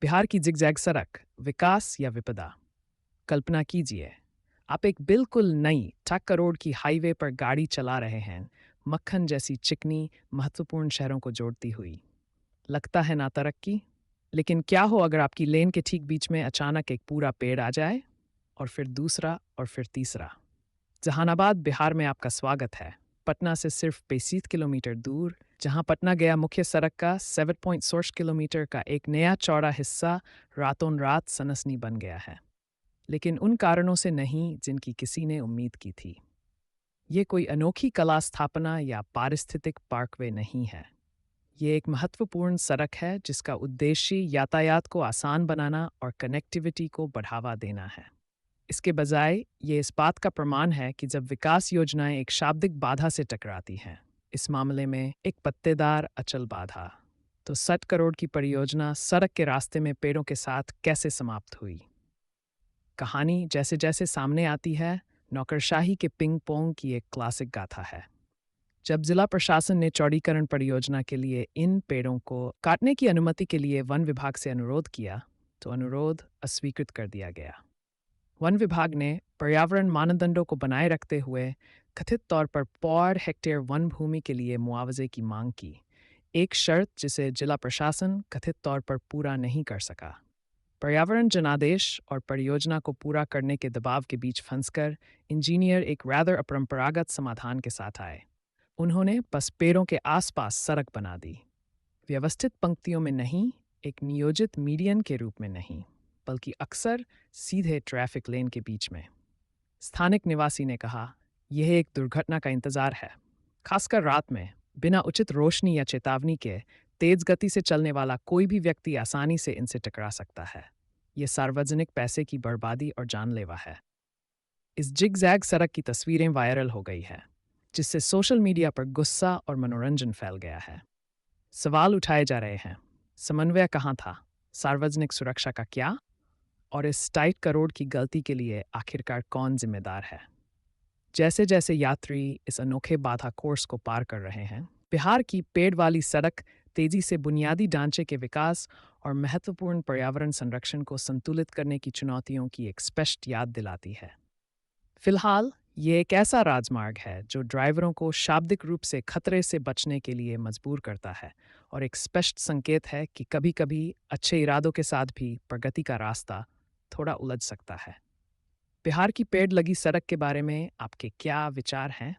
बिहार की जिगजैग सड़क, विकास या विपदा। कल्पना कीजिए, आप एक बिल्कुल नई 6 करोड़ की हाईवे पर गाड़ी चला रहे हैं, मक्खन जैसी चिकनी, महत्वपूर्ण शहरों को जोड़ती हुई। लगता है ना तरक्की? लेकिन क्या हो अगर आपकी लेन के ठीक बीच में अचानक एक पूरा पेड़ आ जाए? और फिर दूसरा और फिर तीसरा। जहानाबाद, बिहार में आपका स्वागत है। पटना से सिर्फ 35 किलोमीटर दूर, जहां पटना गया मुख्य सड़क का 7.6 किलोमीटर का एक नया चौड़ा हिस्सा रातों रात सनसनी बन गया है। लेकिन उन कारणों से नहीं जिनकी किसी ने उम्मीद की थी। ये कोई अनोखी कला स्थापना या पारिस्थितिक पार्कवे नहीं है। ये एक महत्वपूर्ण सड़क है जिसका उद्देश्य यातायात को आसान बनाना और कनेक्टिविटी को बढ़ावा देना है। इसके बजाय ये इस बात का प्रमाण है कि जब विकास योजनाएं एक शाब्दिक बाधा से टकराती हैं, इस मामले में एक पत्तेदार अचल बाधा, तो 60 करोड़ की परियोजना सड़क के रास्ते में पेड़ों के साथ कैसे समाप्त हुई? कहानी जैसे जैसे सामने आती है, नौकरशाही के पिंग पोंग की एक क्लासिक गाथा है। जब जिला प्रशासन ने चौड़ीकरण परियोजना के लिए इन पेड़ों को काटने की अनुमति के लिए वन विभाग से अनुरोध किया, तो अनुरोध अस्वीकृत कर दिया गया। वन विभाग ने पर्यावरण मानदंडों को बनाए रखते हुए कथित तौर पर 4 हेक्टेयर वन भूमि के लिए मुआवजे की मांग की, एक शर्त जिसे जिला प्रशासन कथित तौर पर पूरा नहीं कर सका। पर्यावरण जनादेश और परियोजना को पूरा करने के दबाव के बीच फंसकर इंजीनियर एक रैदर अपरंपरागत समाधान के साथ आए। उन्होंने बस पेड़ों के आसपास सड़क बना दी, व्यवस्थित पंक्तियों में नहीं, एक नियोजित मीडियन के रूप में नहीं, बल्कि अक्सर सीधे ट्रैफिक लेन के बीच में। स्थानिक निवासी ने कहा, यह एक दुर्घटना का इंतजार है। खासकर रात में, बिना उचित रोशनी या चेतावनी के, तेज गति से चलने वाला कोई भी व्यक्ति आसानी से इनसे टकरा सकता है। यह सार्वजनिक पैसे की बर्बादी और जानलेवा है। इस जिगजैग सड़क की तस्वीरें वायरल हो गई है, जिससे सोशल मीडिया पर गुस्सा और मनोरंजन फैल गया है। सवाल उठाए जा रहे हैं, समन्वय कहाँ था? सार्वजनिक सुरक्षा का क्या? और इस 2.5 करोड़ की गलती के लिए आखिरकार कौन जिम्मेदार है? जैसे जैसे यात्री इस अनोखे बाधा कोर्स को पार कर रहे हैं, बिहार की पेड़ वाली सड़क तेजी से बुनियादी ढांचे के विकास और महत्वपूर्ण पर्यावरण संरक्षण को संतुलित करने की चुनौतियों की एक स्पष्ट याद दिलाती है। फिलहाल, ये एक ऐसा राजमार्ग है जो ड्राइवरों को शाब्दिक रूप से खतरे से बचने के लिए मजबूर करता है, और एक स्पष्ट संकेत है कि कभी-कभी अच्छे इरादों के साथ भी प्रगति का रास्ता थोड़ा उलझ सकता है। बिहार की पेड़ लगी सड़क के बारे में आपके क्या विचार हैं?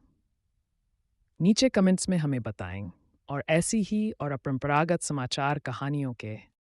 नीचे कमेंट्स में हमें बताएं, और ऐसी ही और अपरंपरागत समाचार कहानियों के